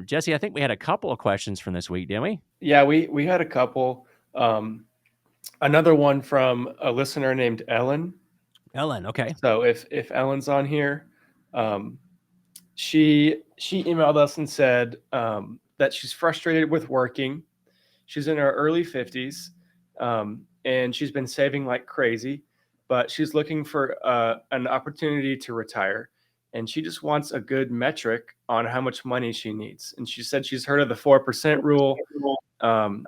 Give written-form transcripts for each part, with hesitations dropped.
Jesse, I think we had a couple of questions from this week, didn't we? Yeah, we had a couple. Another one from a listener named Ellen. Ellen, okay. So if Ellen's on here, um, she emailed us and said that she's frustrated with working. She's in her early 50s, and she's been saving like crazy, but she's looking for an opportunity to retire. And she just wants a good metric on how much money she needs. And she said she's heard of the 4% rule. And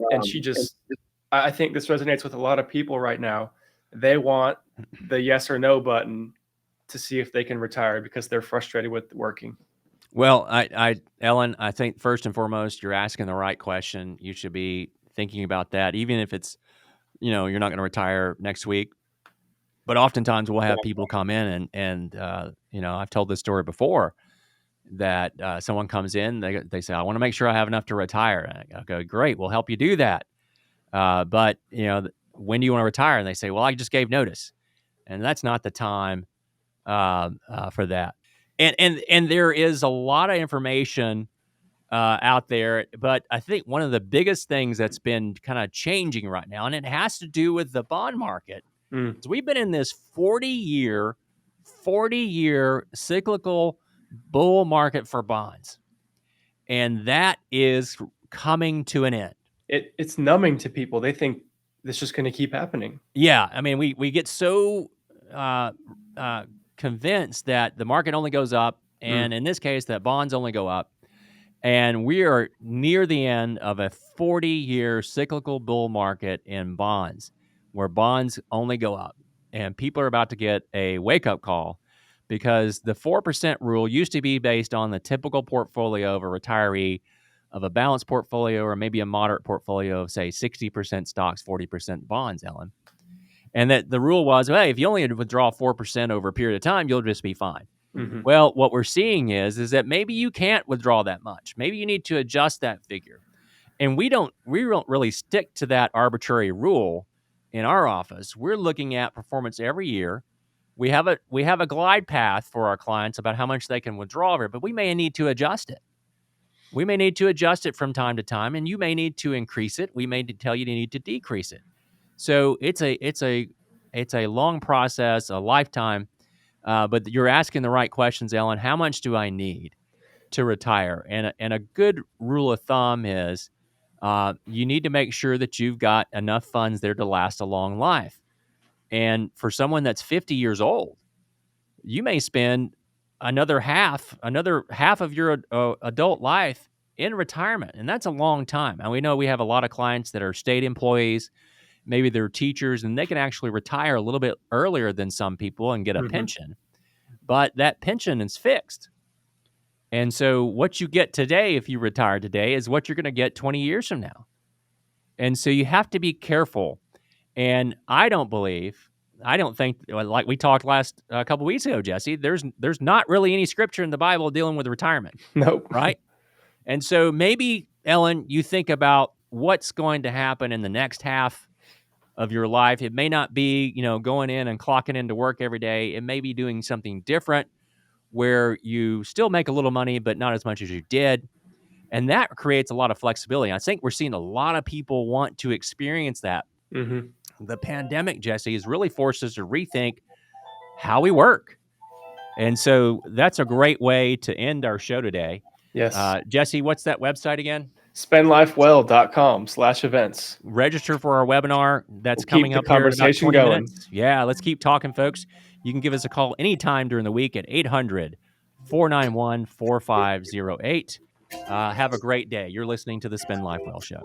I think this resonates with a lot of people right now. They want the yes or no button to see if they can retire because they're frustrated with working. Well, Ellen, I think first and foremost, you're asking the right question. You should be thinking about that, even if it's, you're not going to retire next week. But oftentimes we'll have people come in and I've told this story before that someone comes in, they say, I want to make sure I have enough to retire. And I go, great, we'll help you do that. But when do you want to retire? And they say, well, I just gave notice. And that's not the time for that. And there is a lot of information out there, but I think one of the biggest things that's been kind of changing right now, and it has to do with the bond market, is we've been in this 40-year cyclical bull market for bonds, and that is coming to an end. It's numbing to people. They think this is just going to keep happening. Yeah, I mean, we get so convinced that the market only goes up, and in this case, that bonds only go up. And we are near the end of a 40-year cyclical bull market in bonds, where bonds only go up. And people are about to get a wake-up call because the 4% rule used to be based on the typical portfolio of a retiree of a balanced portfolio or maybe a moderate portfolio of, say, 60% stocks, 40% bonds, Ellen. And that the rule was, hey, if you only withdraw 4% over a period of time, you'll just be fine. Mm-hmm. Well, what we're seeing is that maybe you can't withdraw that much. Maybe you need to adjust that figure. And we don't really stick to that arbitrary rule in our office. We're looking at performance every year. We have a glide path for our clients about how much they can withdraw over, but we may need to adjust it. We may need to adjust it from time to time, and you may need to increase it. We may tell you to need to decrease it. So it's a long process, a lifetime. But you're asking the right questions, Ellen. How much do I need to retire? And a good rule of thumb is you need to make sure that you've got enough funds there to last a long life. And for someone that's 50 years old, you may spend another half of your adult life in retirement, and that's a long time. And we know we have a lot of clients that are state employees, maybe they're teachers, and they can actually retire a little bit earlier than some people and get a pension. But that pension is fixed. And so what you get today, if you retire today, is what you're going to get 20 years from now. And so you have to be careful. And I don't think, like we talked a couple weeks ago, Jesse, there's not really any scripture in the Bible dealing with retirement. Nope. Right? And so maybe, Ellen, you think about what's going to happen in the next half of your life. It may not be, going in and clocking into work every day. It may be doing something different where you still make a little money, but not as much as you did. And that creates a lot of flexibility. I think we're seeing a lot of people want to experience that. Mm-hmm. The pandemic, Jesse, has really forced us to rethink how we work. And so that's a great way to end our show today. Yes. Jesse, what's that website again? spendlifewell.com/events. Register for our webinar. That's coming up here in about 20 minutes. Yeah, let's keep talking, folks. You can give us a call anytime during the week at 800-491-4508. Have a great day. You're listening to the Spend Life Well Show.